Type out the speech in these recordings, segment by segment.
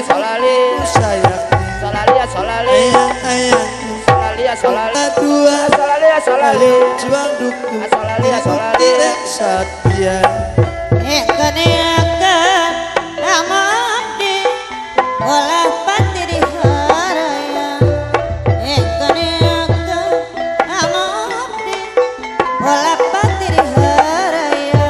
solali sayang solali solali ayang solali solali dua solali solali juang dukung solali solali satya keneakan amadi olah pati di haraya keneakan amadi olah pati di haraya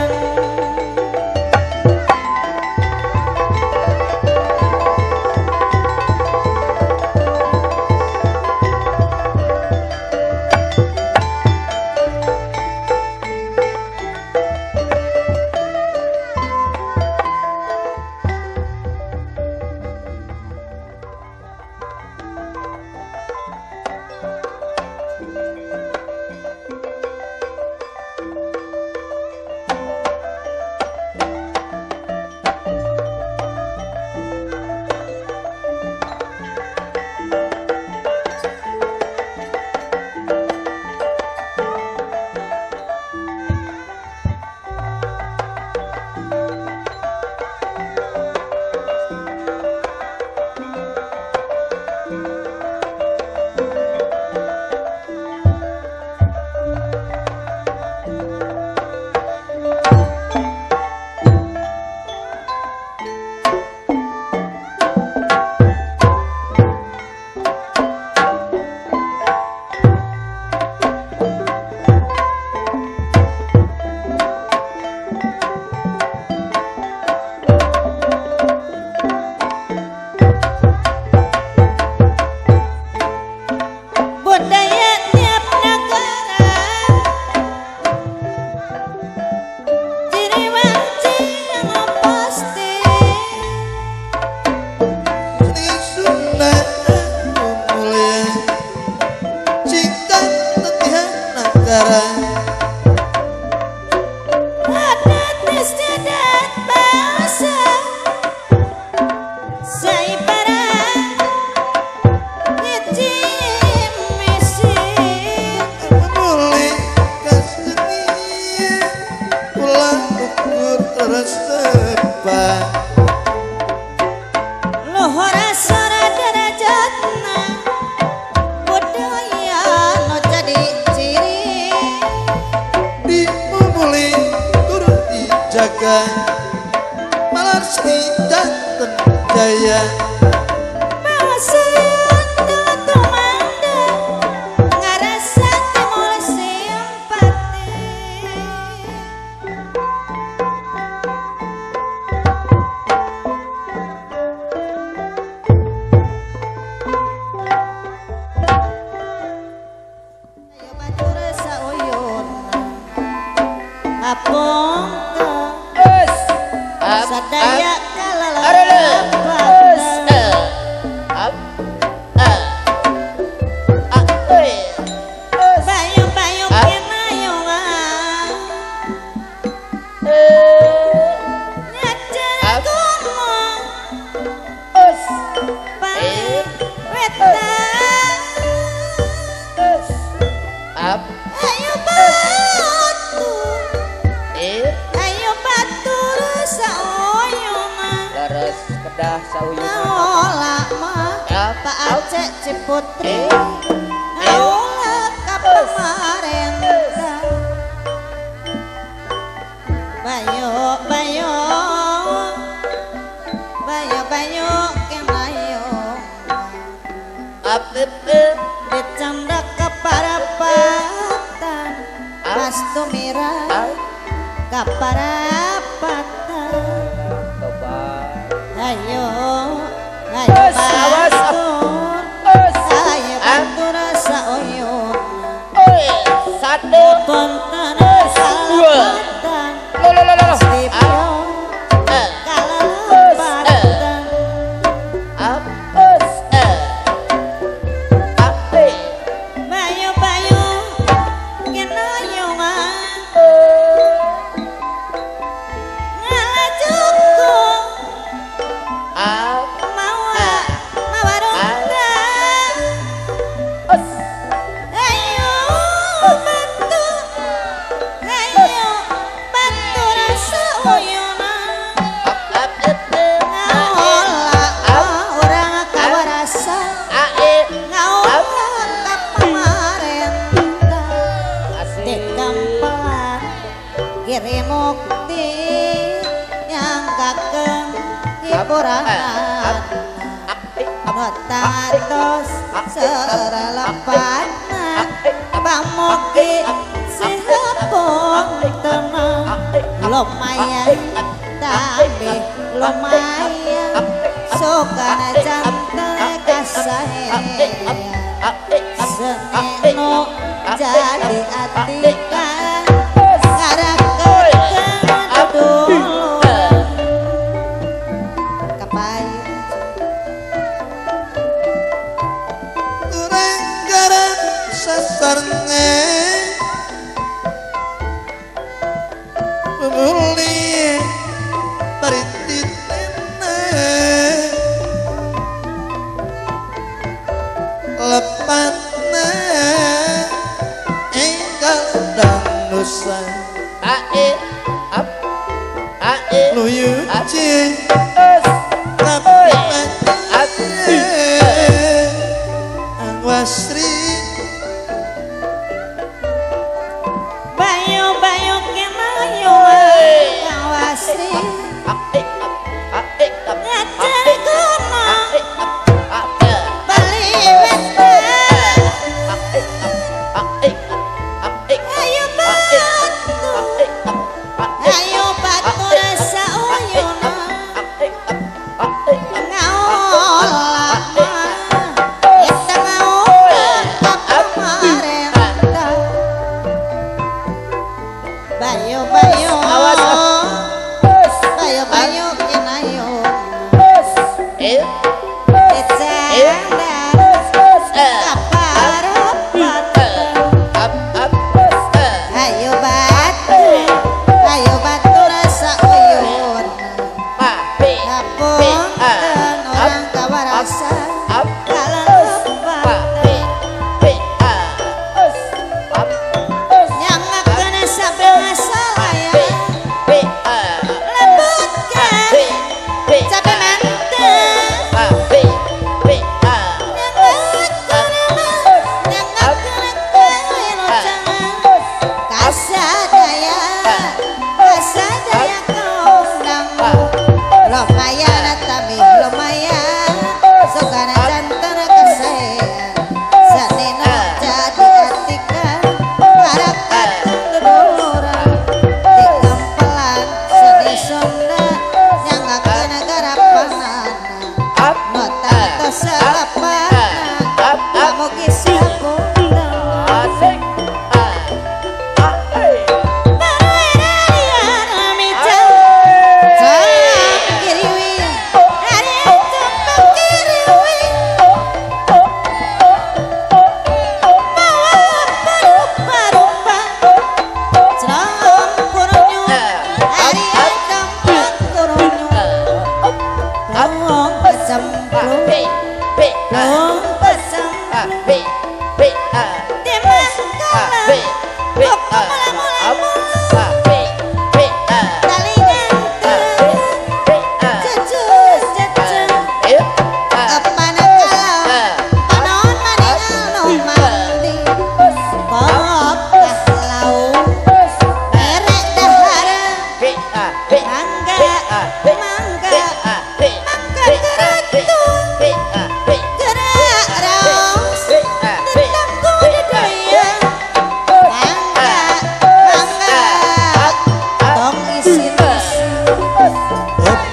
budaya tiap negara ciri wajib yang pasti di sunat mulia cinta tetihan negara adat istiadat bahasa saibara ngecim misi menuli kasenia ulang ukur tersepa lohora sora derajatna budaya no jadi ciri dimumuli turut dijaga malarski janten jaya bahasa dalam tumanda ngarasa timul simpati ayo batur sauyun apong us sadaya us kalalapatan up us bayung-bayung kinayungan nyajar Up. kumong us pamit wetan us up ayo batu ayo batur sauyungan leres kedah sauyuna olah mah Up. Pak Aceh Ciputri Eh. olah kapamarentah bayo bayo bayo bayo kenayong up dicanda kaparapatan pas tumira kaparapatan coba ayo Us, awas, batur us ayo batur sauyun satu kontan dua. salapatan lo pasti pion kalalapatan up us up bayo bayo kenayungan ngalajukung up mawa mawarunda us ayo batu tatos serelepan pamuki sehapong tenang lumayan tapi lumayan sokana jantan kasayang seneno jadi atikan ngarakeun dulu kapayu Renggaran sasarnge Pemuli Parititene Lepatne Enggal dan nusa Luyuci Tapi Angwasri bayu kenayo kawasri ngajar kono bali weteng ayo batu rasa uyuna ngaolama kita ngaulan apa marenta bayu kenayo ayo batu rasa uyun kapung orang kawarasa kalalus batu nyamakeun sabeng salaya lebutkeun cabe mantep kasadaya kaundang lumayan tapi lumayan sokana jantan kasayang sanena jadi atikan ngarakeun duluran dikampelan seni Sunda nyangakeun garapanana nota kesalapan pamuki sapung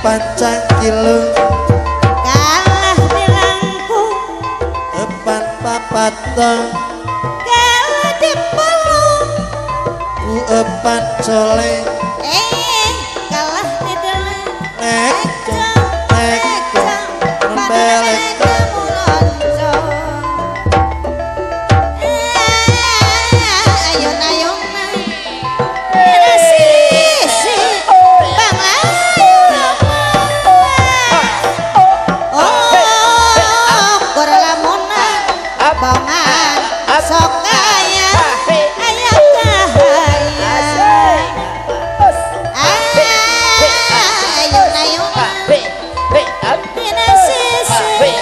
pancang kilo kalah di langkung epan papatong kalah di pelung ku epan cole kalah di deleng ekjang membelek Ayo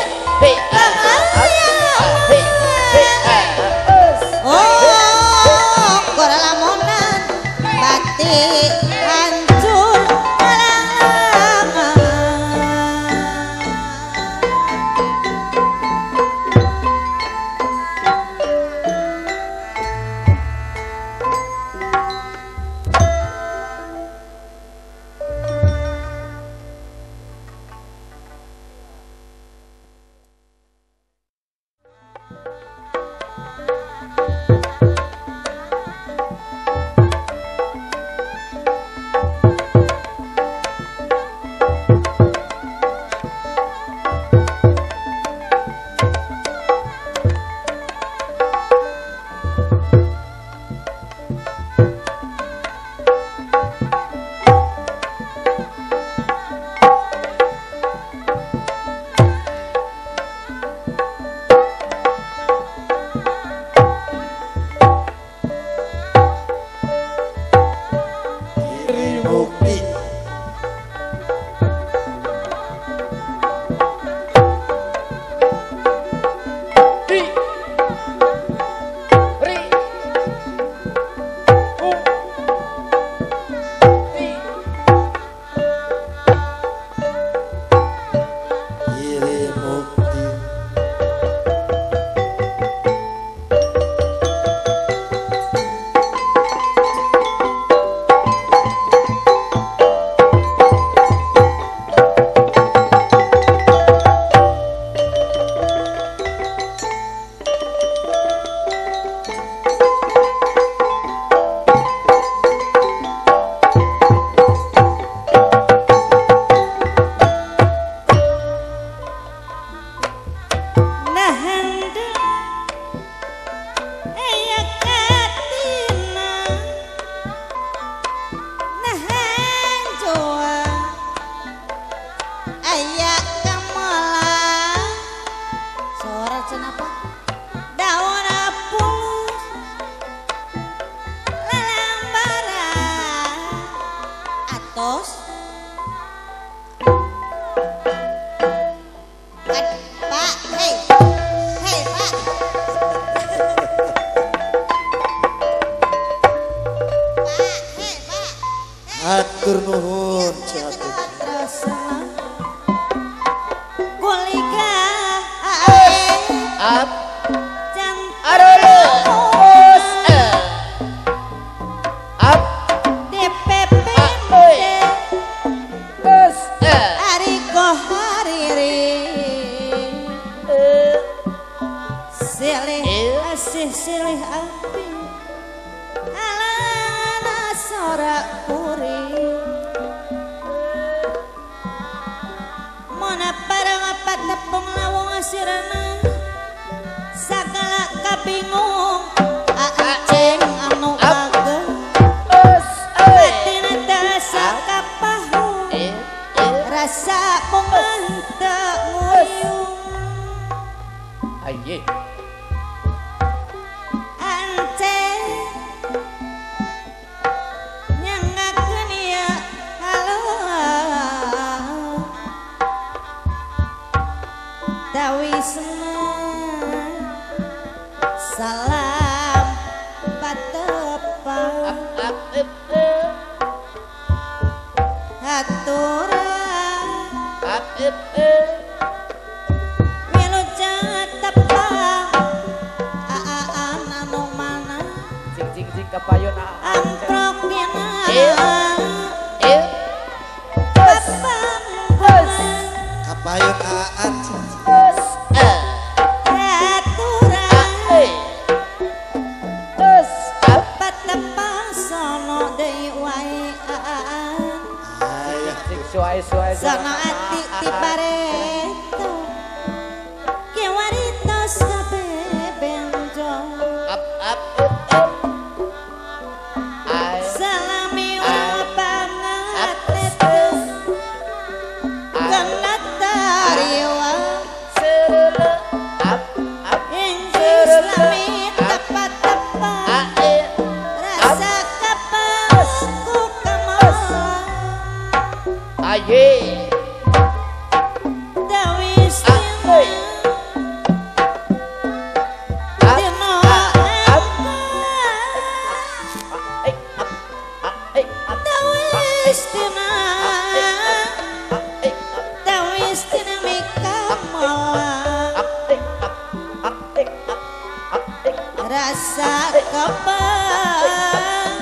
Pak, hei. Hei, Pak. Pak, hei, Pak. Atur nuhun Ciatu. Kuliga Up. cantik Arole. Us. Up. DPP Oi. Us. Ariko hariri silih asih silih api ala sorak puri mona parang apa tepung lawang asirana sagala kabingung aaceng anu ageng Us. batin dasa kapahu rasa pemanta nguyung Aye. ance nyangakeun ya halo tawisna salam patepang Up. Up. aturan Up. wilujeng tepang aaan anu mana Cing kapayun. amprok dina papang bulan Kapayun aan. Us. aturan Us. Up. patepang sono deui wae aan Ayah. Suai. sono ati ti pareto kiwaritos kabeh benjo Up. I. salami wa pangatetes kanatariwa Up. Inggris lami tepat-tepat rasa kapas ku kemas Aye. dawis Aye. dino dawis dina dawis dina mikamala rasa kapas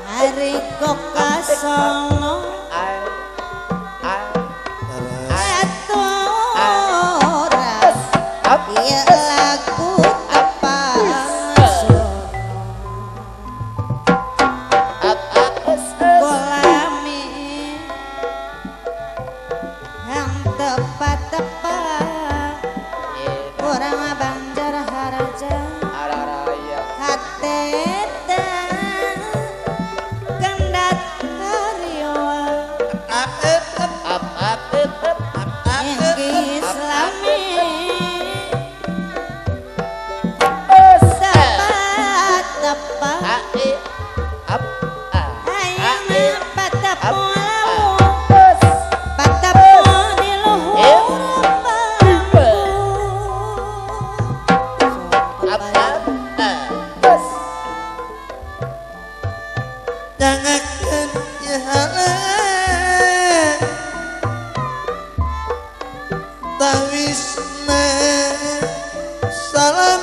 hari kok kasono aturan ya lagu tepasono kolami yang tepat-tepat kurang banjar haraja hatetan kendat karyawan Inggris lami tepat-tepat ayana patapulaw patapo di luhur bangku Jangakeun ya halah tawisna salam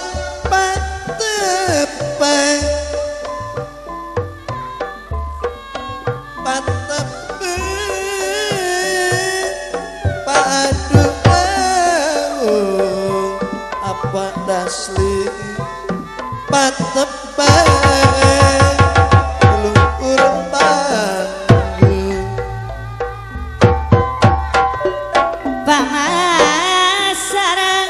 patepang padu apa dasli patepang luhur panggung Pamasarang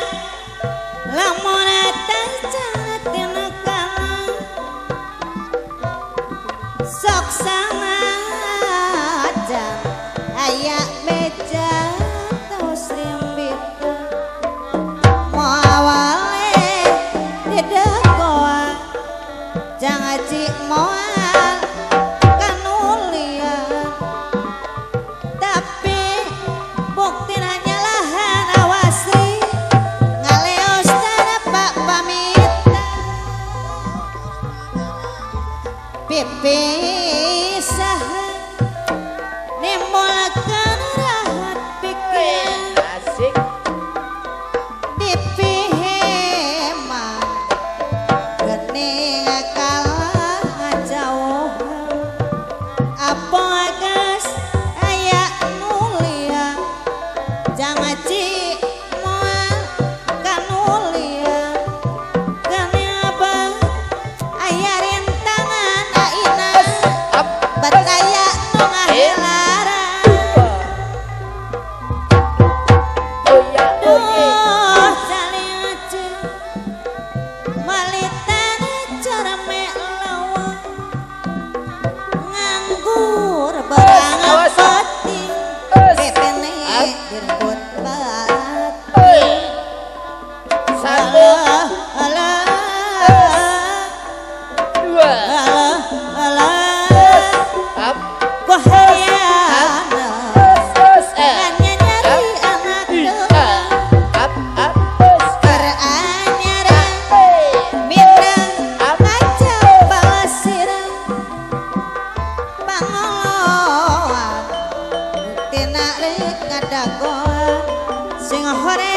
hore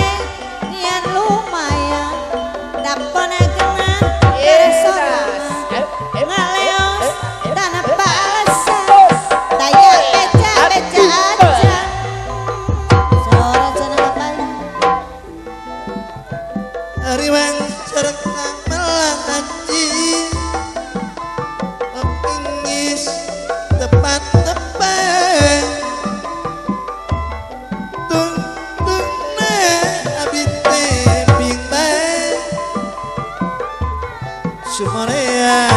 yen lumayan dapona genah Yes. sorangan ngaleos tanpa alasan daya beca-beca aja sore cenah apa Riwang sareng melang aji Pingis tepat-tepat Tung-tungna abite bimbang Sumorea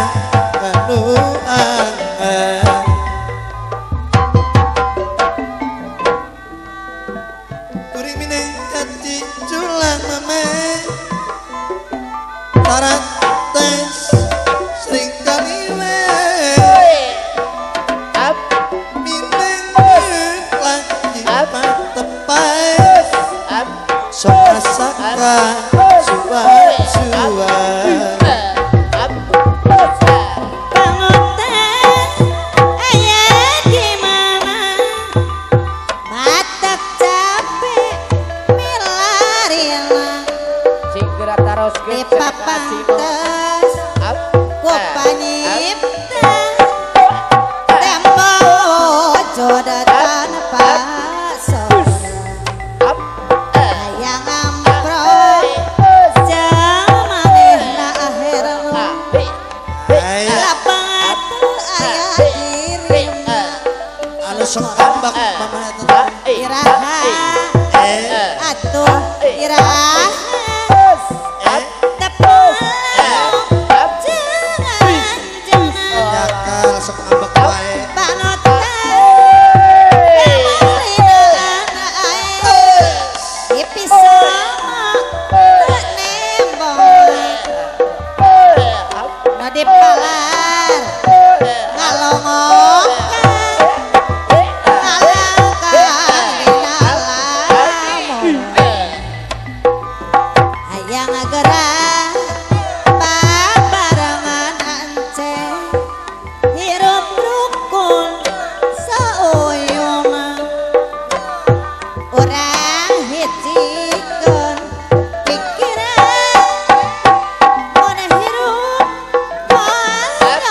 kanuan Kuring mineng kati culang mameh Tarat tes sering kali Up. mineng lagi Up. tepat Up. sok asakan suat-suat Up. Pangoten aya di mana batak capek milarina Sing gerak taros di papantes ku panyipta tembok jodatan pasor Up. hayang amprok jamanehna akhir Hai lapang atuh aya dirima anu sok ambak mama eta iraha atuh iraha tepung jangan nyakal sok ambak wae panotan kemuliaan air dipisah nembong no dipalar ngalongokan ngalangkan di dalam hayang gerak babarengan ancen hirup rukun sauyuma urang hijikeun pikiran mun hirup moal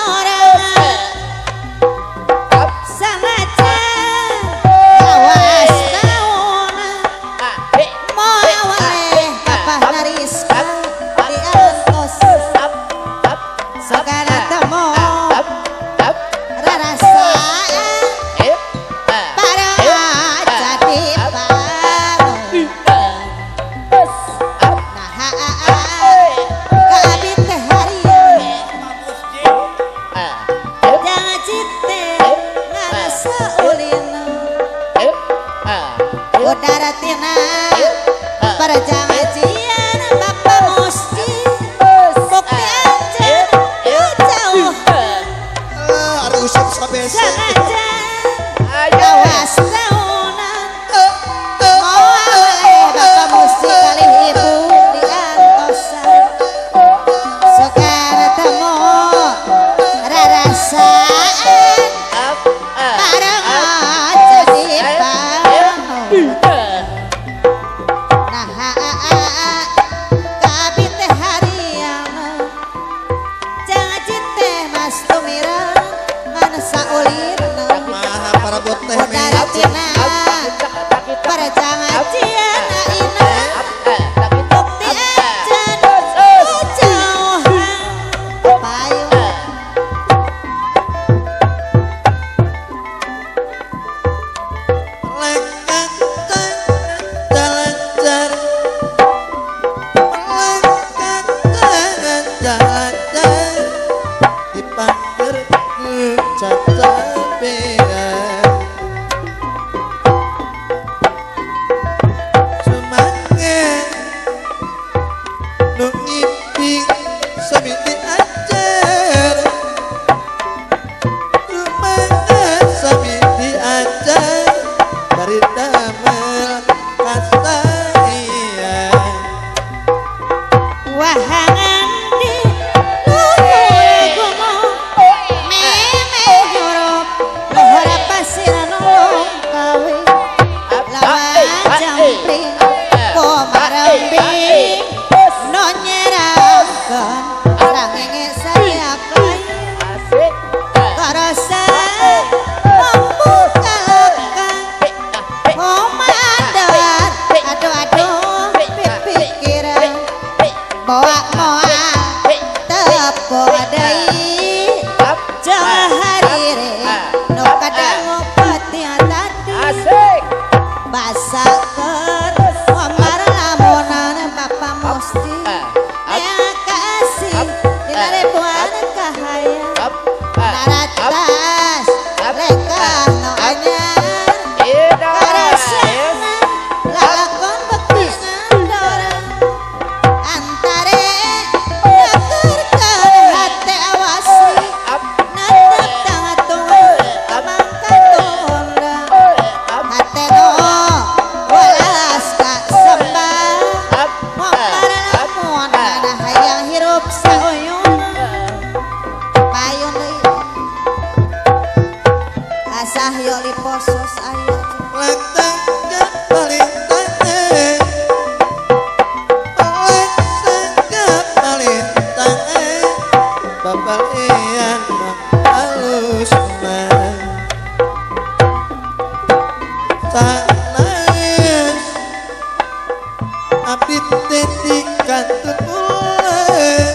abdi teti kantun mulai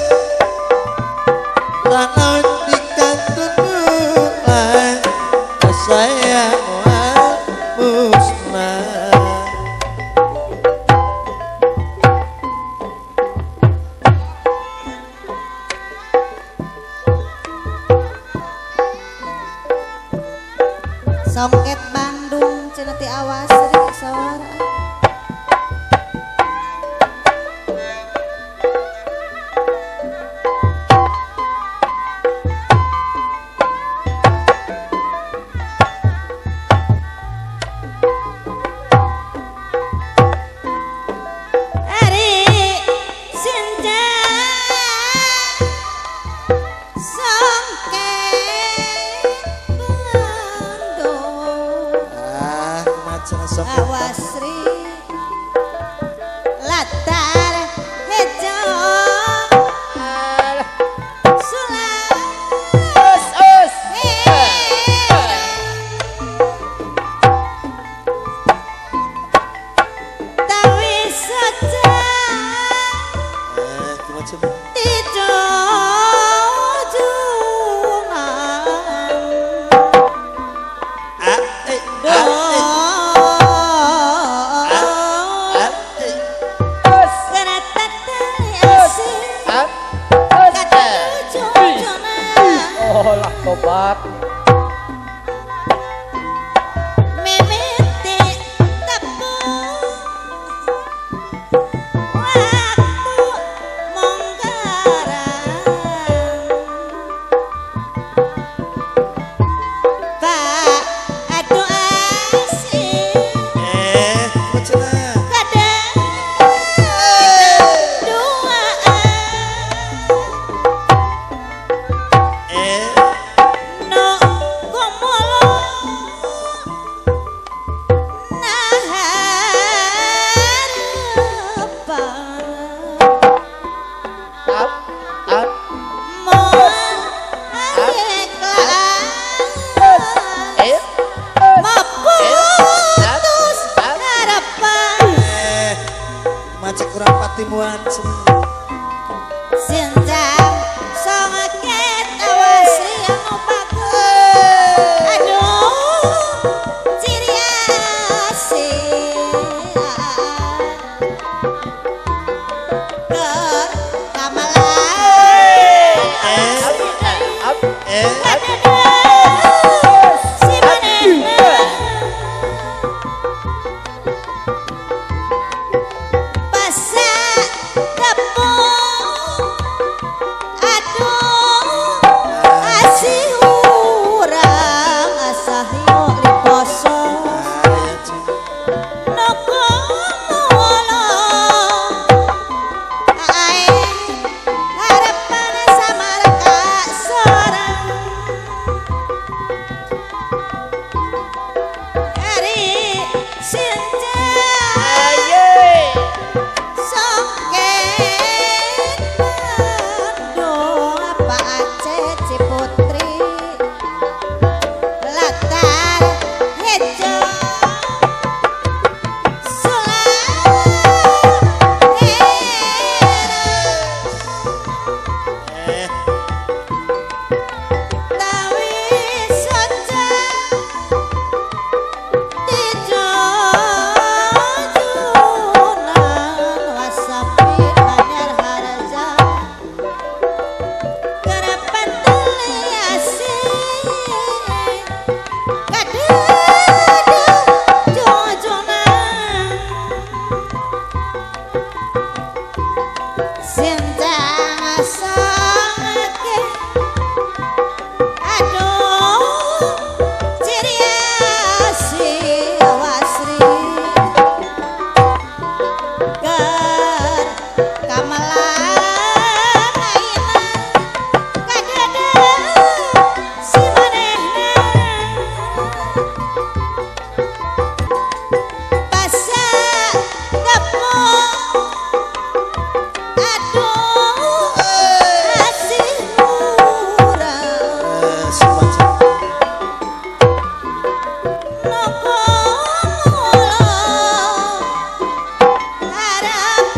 tanah di kantun mulai saya mual musnah. Songket Bandung ceneti awas ri sora. Ari senja songket Bandung Macam sok awas ri latar hejo sulam Us. tawi saja macam tijo jungan Us. Geretak tali asih Up. kata jungan Oh lah tobat. mimiti tepung waktu monggarang Pak aduh asih macam kadang duaan no gomolo naharepan Up. Up. moal areklan Us. maputus harapan macam kurang patimuan senjang songket awas anu bagus aduh ciri asih ker kamalan Up. si manehna pasak tepung aduh asih urang asah yuk liposo noko molo aing harapan sama leka sorang hari senja songket Bandung apa Aceh Ciputri latar hejo sulam tawi saja tijo junan wasapi anyar haraja garapan teli asih kadang jujunan sendang sangke aduh ciri asih wasri ger kamalan aina kadada si manehna pasak tepung aduh asih murah semacam noko molo harap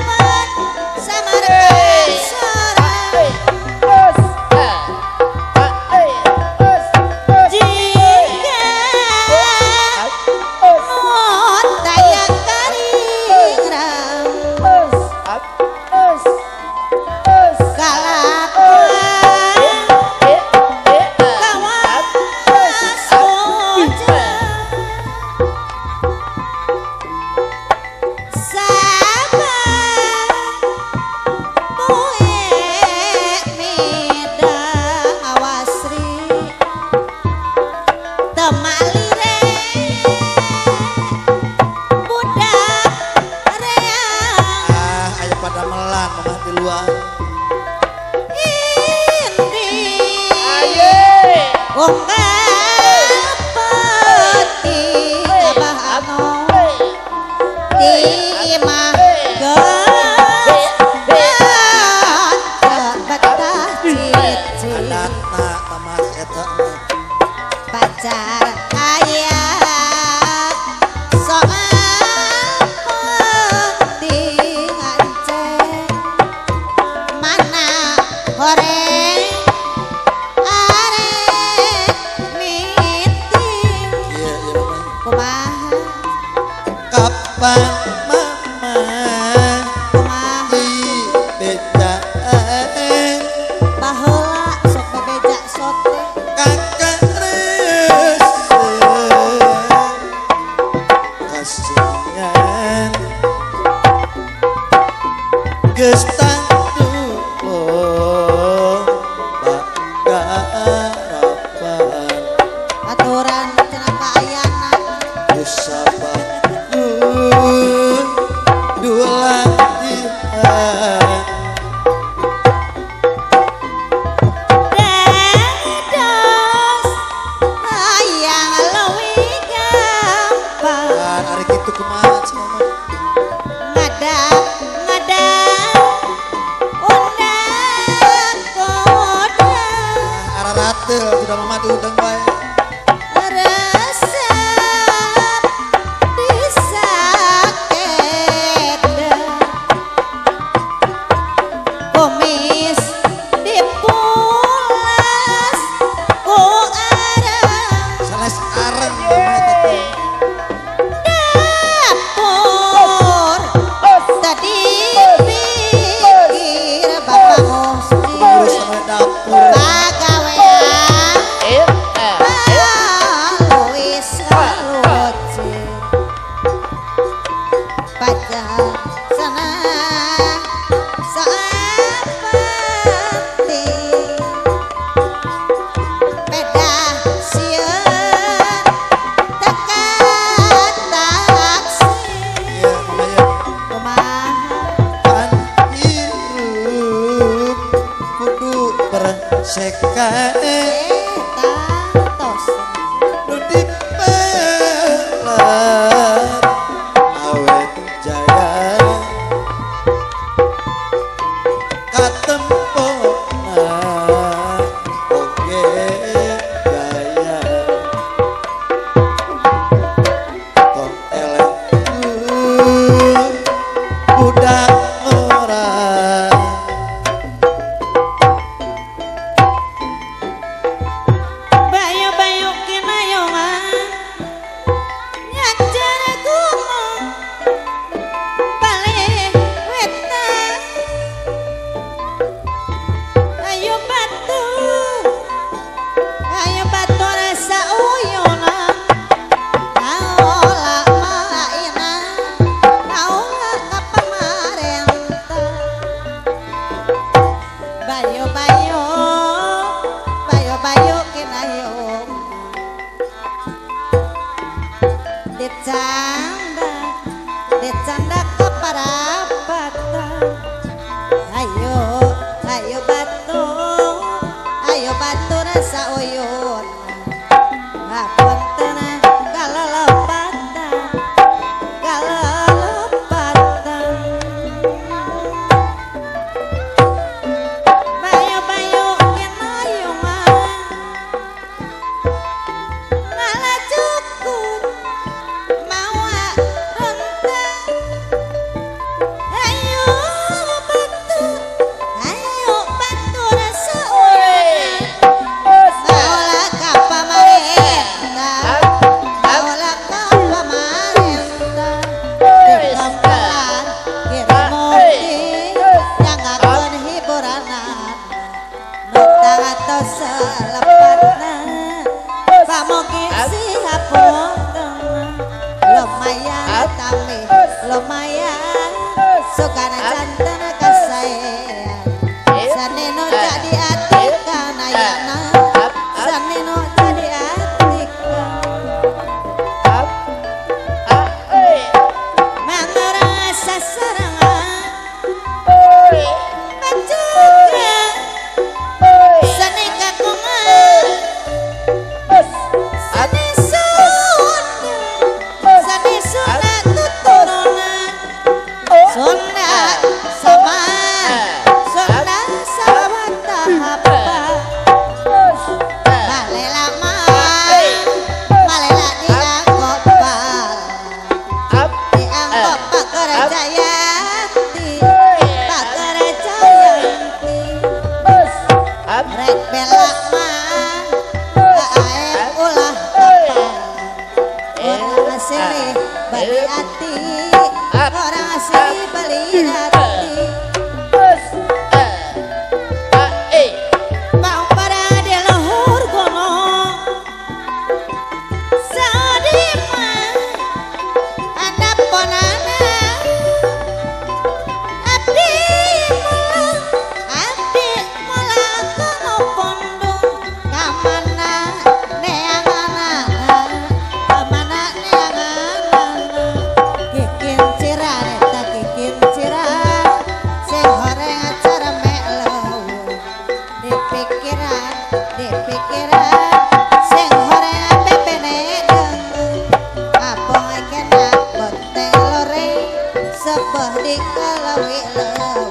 lewi-lewi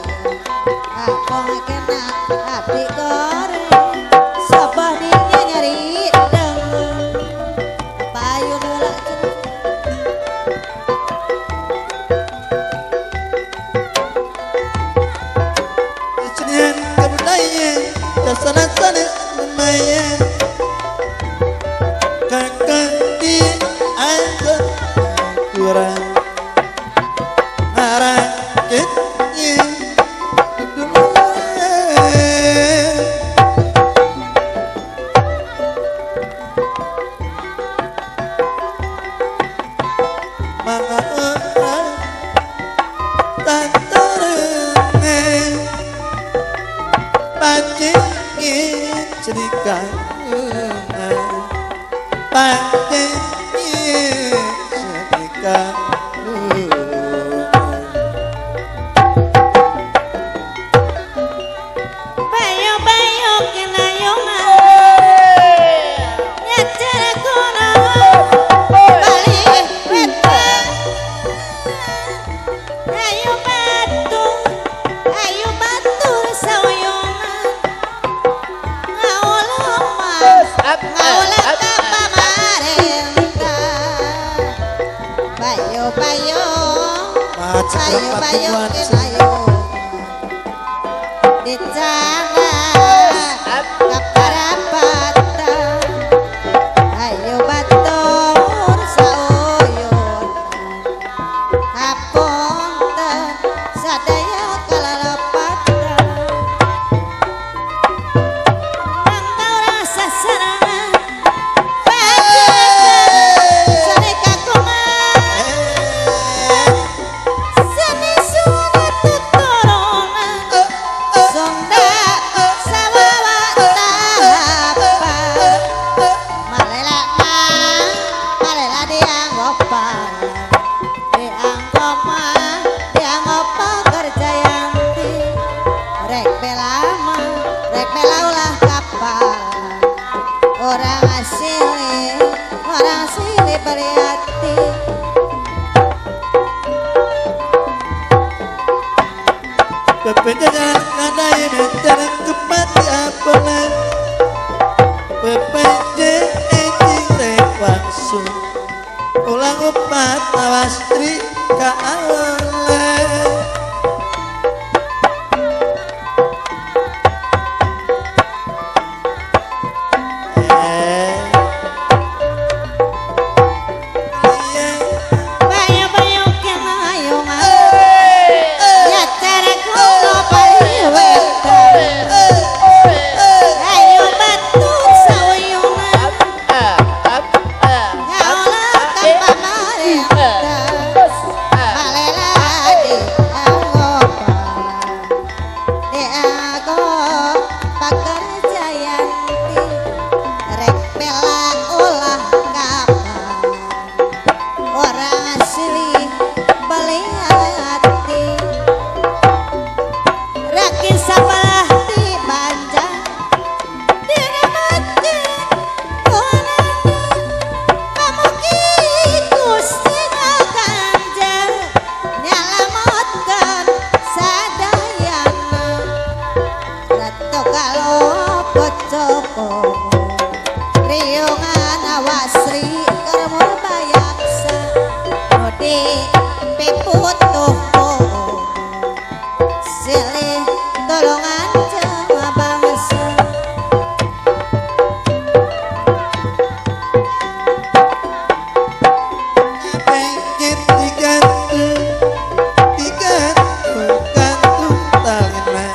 Aku kena abdi goreng Sabah dia nyari dengan Payu nolak Kesenian kebudayaan Dasar-dasar lumayan Kakak di ada kurang Haraketnya duluan Maka orang tak terendah Pancingin cerita Pancingin cerita Bayu-bayu kenayongan Nyajar kono balik wetan Ayo batu sauyungan Ngauleman ngaulah ka pamarentah Bayu-bayu Bayu-bayu kenayongan di tangan kaparapatan ayo batur sauyun hapunten sadaya kalalepatan engkau rasa serangan padakan seni kagungan seni sunat tuturunan Sonda sawawa tahapa Malela dianggopan Dianggopa kerjayanti Rek belama Rek belaulah kapal Orang asli beriati Pepenjalan kadai mencari kepati apalah Pepenje ejing rewaksu Ulang upat awas tri ka'alah Bayu-bayu kenayongan Nyajar kono balik wetan Ayo batu sauyungan Ngaulah ka pamarentah Malela dianggopan pakerjayanti Rek bela ulah kapal Orang asli beliati Rakin sabalah di banjang Dinamatin Tuhanana Kamu Gusti Ganjang Nyalamotkan sadayana Ratu kalau pocoko Riungan awasri kermur bayaksa Nudi piputuh Silih tolongan jema bangsa Pengen digantung talina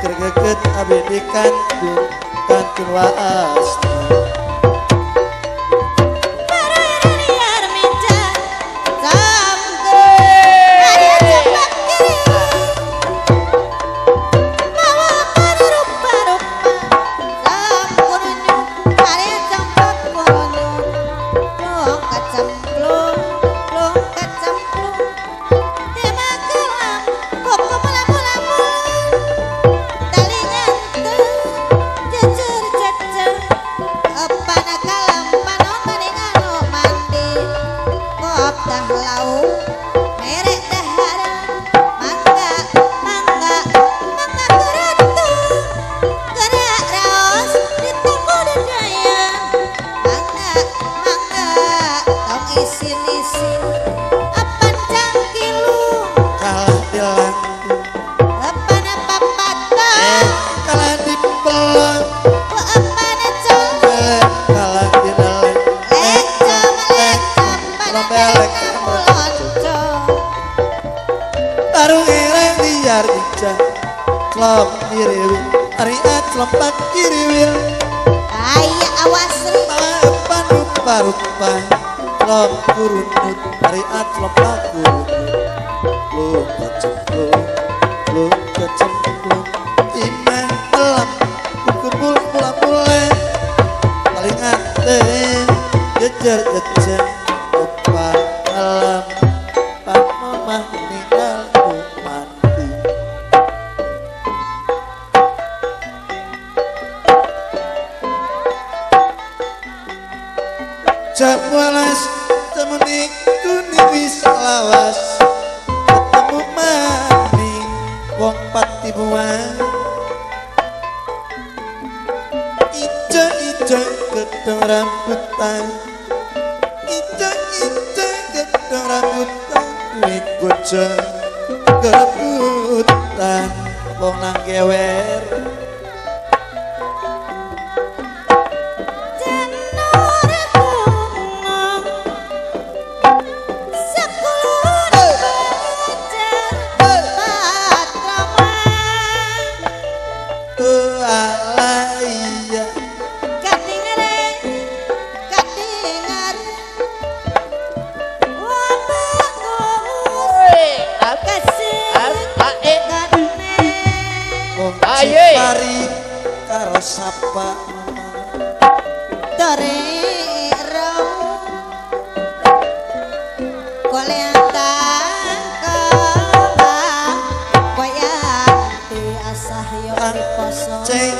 Kergeget abdi dikantung kantun waas Liar minjan samke Ada cepat kiri Bawa pada rupa-rupa Samkurunyu Ada campak kurunyu Plung kacamplung Plung kacamplung Tema kelam Koko mula-mula-mula Tali nganteng Jajar-jajar liar ijah klop diriwil ari aclopak kiriwil Aya awas mapan rupa-rupa klop kurunut ari aclopak kurunut lu kecemplung lu kecemplung imeh elam kumpul pula-pula paling anteng jejer-jejer opa alam pak mamah ninggal mati jam walas temenik kuning wis lawas ketemu maning wong pati buang ijo-ijo gedung rambutan ijo-ijo gedung rambutan duit bojo kerebutan wong nang gewer Mari karo sapa Tore rau Koleantang kembang Koyanti asah yo poso ceng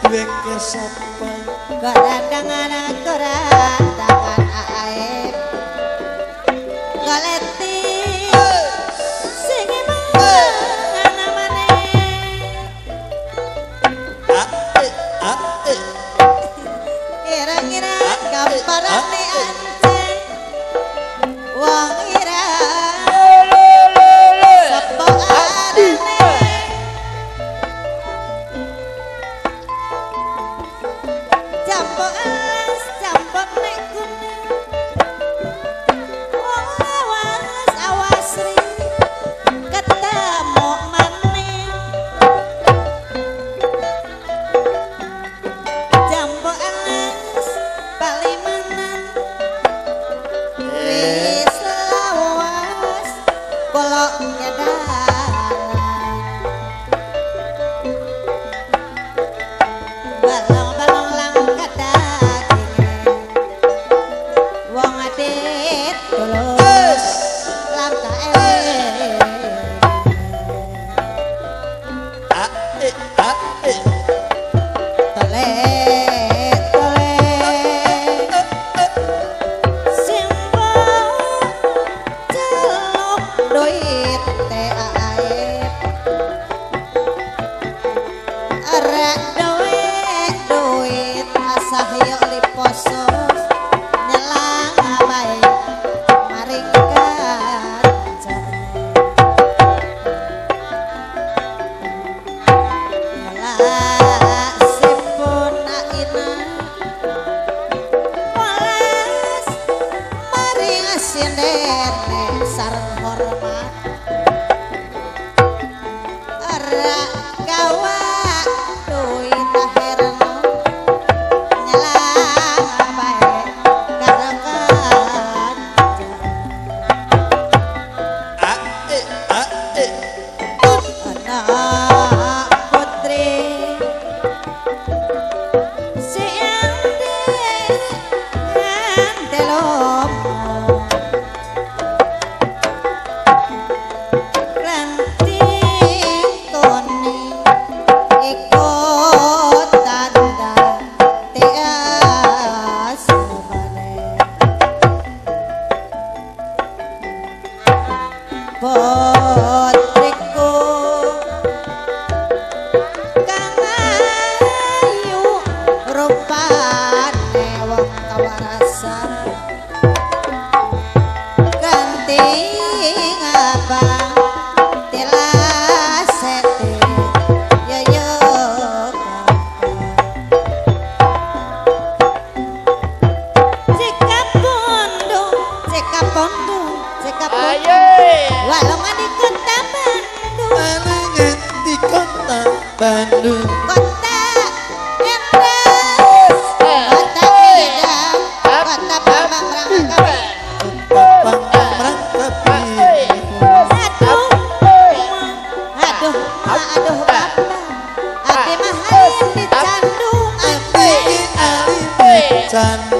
duwe ke sapa Godandangan godandangan aep Goleti sing mana mana Ira-ira gambarane anceng wong ira sapa arane jambok nek kuning wong awas ri ketemu maning jambok alas palimanan wis lawas kolok ngedalan balong-balong lang kadaging wong adit tulus lang kae tole simbo celuk duit teh aep arek duit asah yo liposo nyelang bae maring kancane nyelang simpun aina walas maring sindene sareng hormat arek gawa duit akhirno nyelang bae karo anak putri si andelom ranting kuning Candi